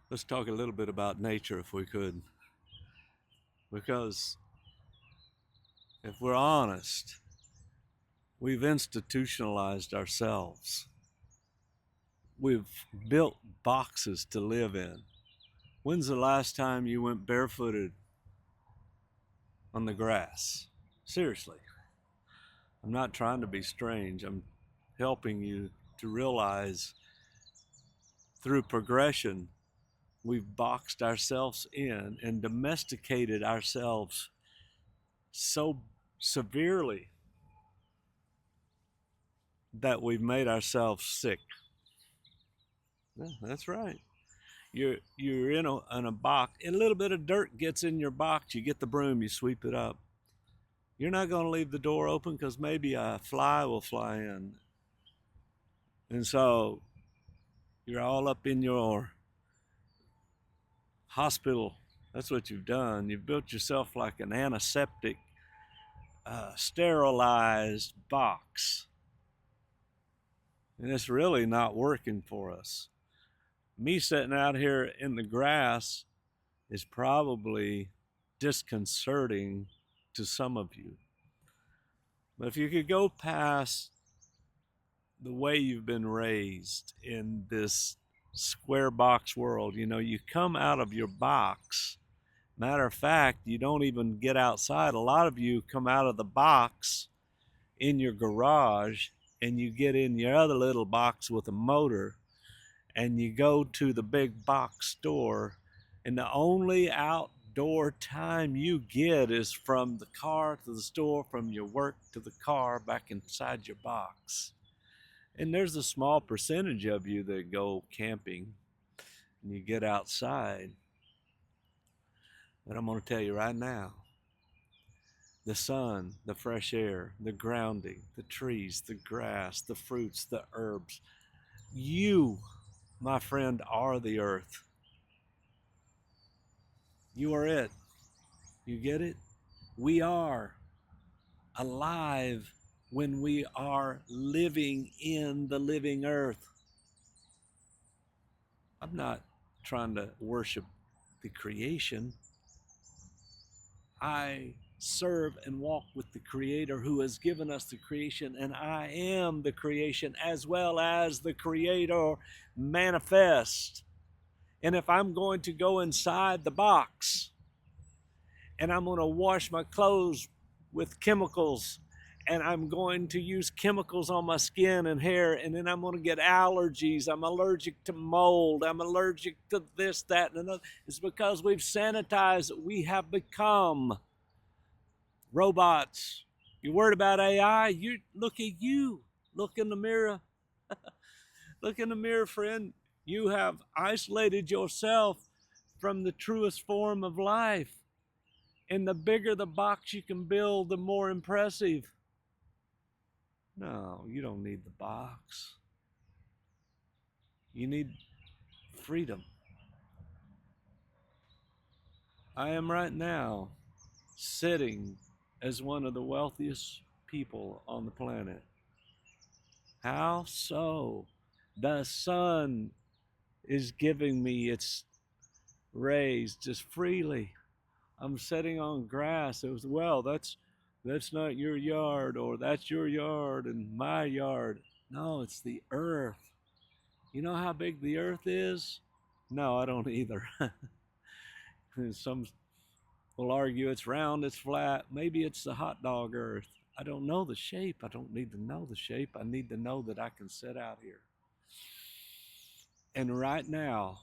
Let's talk a little bit about nature if we could. Because if we're honest, we've institutionalized ourselves. We've built boxes to live in. When's the last time you went barefooted on the grass? Seriously. I'm not trying to be strange. I'm helping you to realize through progression, we've boxed ourselves in and domesticated ourselves so severely that we've made ourselves sick. Yeah, that's right. You're in a box. A little bit of dirt gets in your box. You get the broom. You sweep it up. You're not going to leave the door open because maybe a fly will fly in, and so you're all up in your hospital. That's what you've done. You've built yourself like an antiseptic, sterilized box, and it's really not working for us. Me sitting out here in the grass is probably disconcerting to some of you. But if you could go past the way you've been raised in this square box world, you come out of your box. Matter of fact, you don't even get outside. A lot of you come out of the box in your garage and you get in your other little box with a motor and you go to the big box store, and the only outdoor time you get is from the car to the store, from your work to the car, back inside your box. And there's a small percentage of you that go camping and you get outside. But I'm going to tell you right now, the sun, the fresh air, the grounding, the trees, the grass, the fruits, the herbs, you, my friend, are the earth. You are it. You get it? We are alive when we are living in the living earth. I'm not trying to worship the creation. I serve and walk with the Creator who has given us the creation, and I am the creation as well as the Creator manifest. And if I'm going to go inside the box and I'm going to wash my clothes with chemicals and I'm going to use chemicals on my skin and hair, and then I'm going to get allergies. I'm allergic to mold. I'm allergic to this, that, and another. It's because we've sanitized. We have become robots. You worried about AI? You look at you. Look in the mirror. Look in the mirror, friend. You have isolated yourself from the truest form of life. And the bigger the box you can build, the more impressive. No, you don't need the box. You need freedom. I am right now sitting as one of the wealthiest people on the planet. How so? The sun is giving me its rays just freely. I'm sitting on grass. It was, well, that's not your yard, or that's your yard and my yard. No, it's the earth. You know how big the earth is? No, I don't either. Some will argue it's round, it's flat. Maybe it's the hot dog earth. I don't know the shape. I don't need to know the shape. I need to know that I can sit out here. And right now,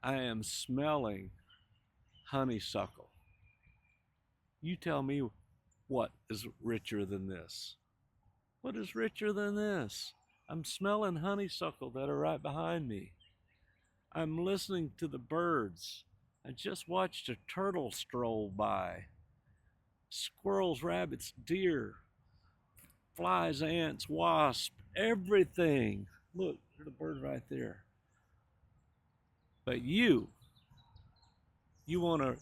I am smelling honeysuckle. You tell me what is richer than this? What is richer than this? I'm smelling honeysuckle that are right behind me. I'm listening to the birds. I just watched a turtle stroll by. Squirrels, rabbits, deer, flies, ants, wasps, everything. Look, there's a bird right there. But you want to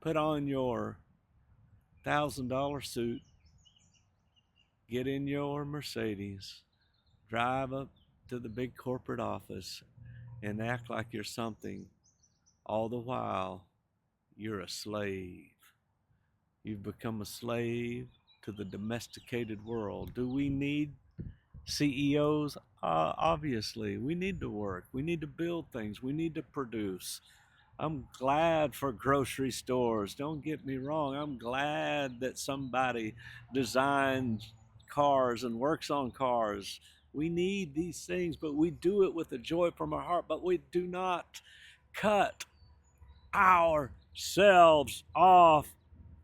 put on your $1,000 suit, get in your Mercedes, drive up to the big corporate office, and act like you're something. All the while, you're a slave. You've become a slave to the domesticated world. Do we need CEOs? Obviously, we need to work. We need to build things. We need to produce. I'm glad for grocery stores. Don't get me wrong. I'm glad that somebody designs cars and works on cars. We need these things, but we do it with a joy from our heart. But we do not cut ourselves off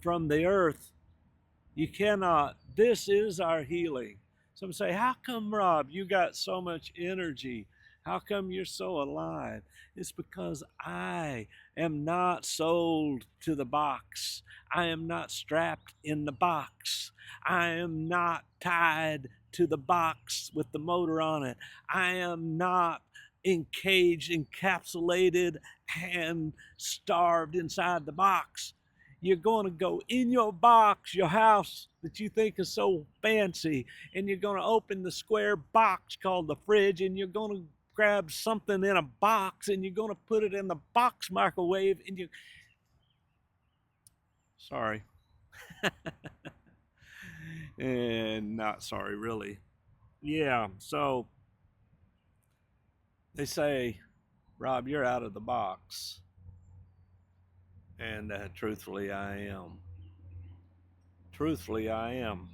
from the earth. You cannot. This is our healing. Some say, how come, Rob, you got so much energy? How come you're so alive? It's because I am not sold to the box. I am not strapped in the box. I am not tied to the box with the motor on it. I am not encaged, encapsulated, and starved inside the box. You're going to go in your box, your house that you think is so fancy, and you're going to open the square box called the fridge, and you're going to grab something in a box, and you're going to put it in the box microwave, and you. Sorry. And not sorry, really. Yeah, so they say, Rob, you're out of the box. And truthfully, I am. Truthfully, I am.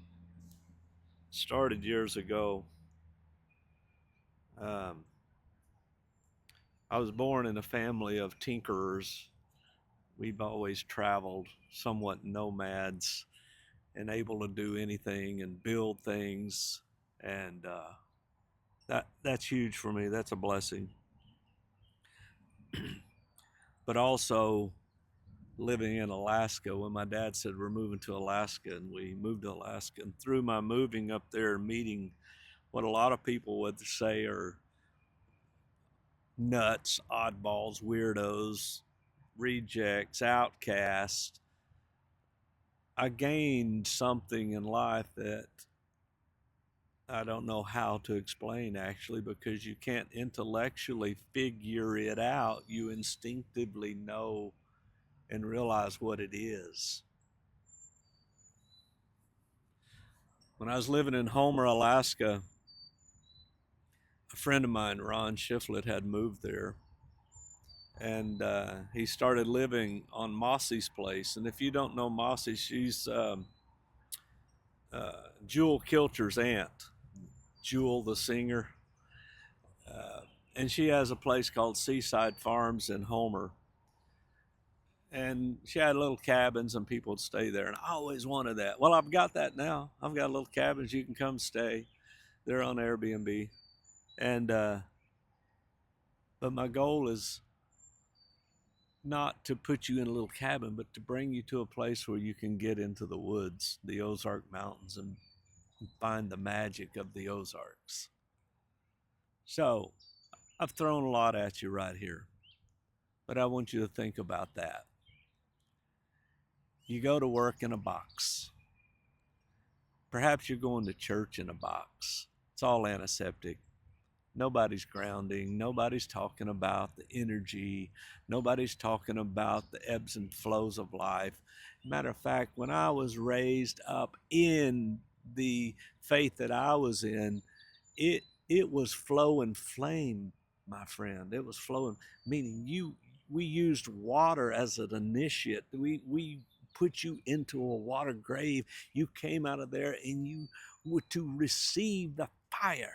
Started years ago. Um, I was born in a family of tinkerers. We've always traveled, somewhat nomads, and able to do anything and build things. And that's huge for me. That's a blessing. But also living in Alaska, when my dad said we're moving to Alaska, and we moved to Alaska. And through my moving up there, meeting what a lot of people would say are nuts, oddballs, weirdos, rejects, outcasts, I gained something in life that I don't know how to explain actually, because you can't intellectually figure it out. You instinctively know and realize what it is. When I was living in Homer, Alaska, a friend of mine, Ron Shiflett, had moved there. And he started living on Mossy's place. And if you don't know Mossy, she's Jewel Kilcher's aunt, Jewel the singer. Uh, and she has a place called Seaside Farms in Homer. And she had little cabins and people would stay there. And I always wanted that. Well, I've got that now. I've got little cabins you can come stay. They're on Airbnb. And, but my goal is not to put you in a little cabin, but to bring you to a place where you can get into the woods, the Ozark Mountains, and find the magic of the Ozarks. So I've thrown a lot at you right here, but I want you to think about that. You go to work in a box. Perhaps you're going to church in a box. It's all antiseptic. Nobody's grounding. Nobody's talking about the energy. Nobody's talking about the ebbs and flows of life. Matter of fact, when I was raised up in the faith that I was in, it was flow and flame, my friend. It was flowing, meaning we used water as an initiate. We put you into a water grave. You came out of there and you were to receive the fire.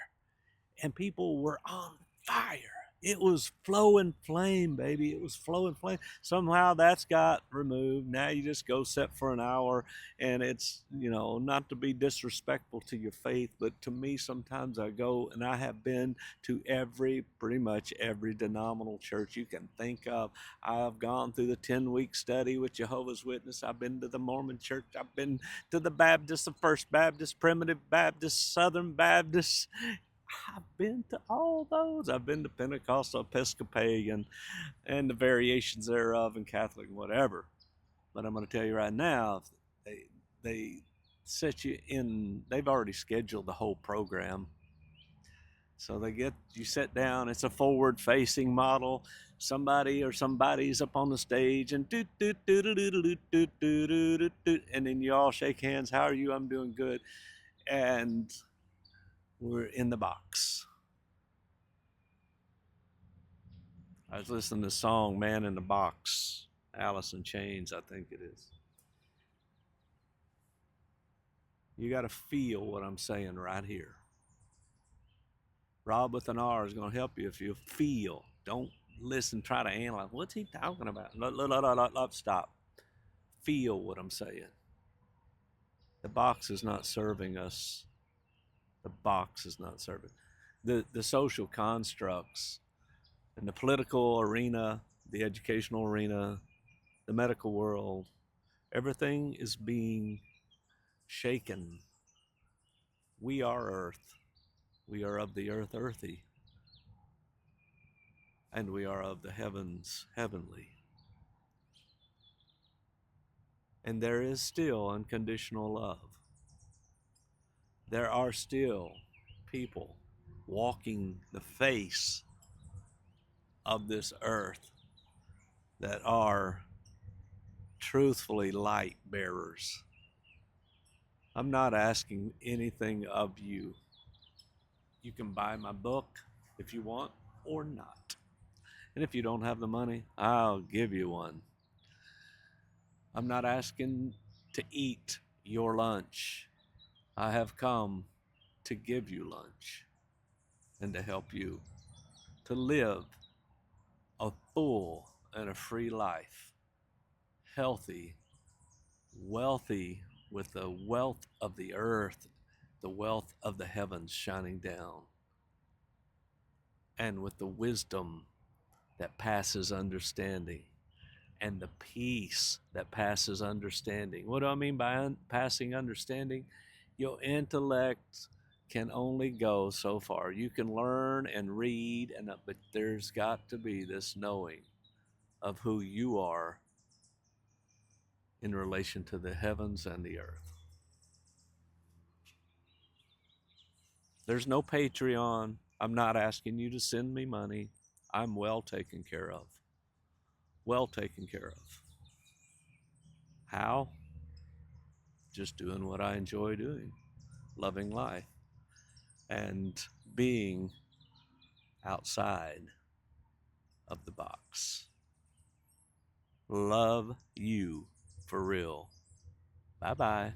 And people were on fire. It was flow and flame, baby. It was flow and flame. Somehow that's got removed. Now you just go sit for an hour, and it's, not to be disrespectful to your faith, but to me, sometimes I go, and I have been to pretty much every denominational church you can think of. I've gone through the 10-week study with Jehovah's Witness. I've been to the Mormon church. I've been to the Baptist, the First Baptist, Primitive Baptist, Southern Baptist. I've been to all those. I've been to Pentecostal, Episcopalian, and the variations thereof, and Catholic, and whatever. But I'm going to tell you right now, they set you in. They've already scheduled the whole program. So they get you sit down. It's a forward-facing model. Somebody or somebody's up on the stage and do do do do do do do do do do, and then you all shake hands. How are you? I'm doing good. And we're in the box. I was listening to the song "Man in the Box," Alice in Chains, I think it is. You got to feel what I'm saying right here. Rob with an R is going to help you if you feel. Don't listen, try to analyze. What's he talking about? Stop. Feel what I'm saying. The box is not serving us. The box is not serving. The social constructs in the political arena, the educational arena, the medical world, everything is being shaken. We are earth. We are of the earth earthy. And we are of the heavens heavenly. And there is still unconditional love. There are still people walking the face of this earth that are truthfully light bearers. I'm not asking anything of you. You can buy my book if you want or not. And if you don't have the money, I'll give you one. I'm not asking to eat your lunch. I have come to give you lunch and to help you to live a full and a free life, healthy, wealthy, with the wealth of the earth, the wealth of the heavens shining down, and with the wisdom that passes understanding and the peace that passes understanding. What do I mean by passing understanding? Your intellect can only go so far. You can learn and read, but there's got to be this knowing of who you are in relation to the heavens and the earth. There's no Patreon. I'm not asking you to send me money. I'm well taken care of. Well taken care of. How? Just doing what I enjoy doing, loving life, and being outside of the box. Love you for real. Bye bye.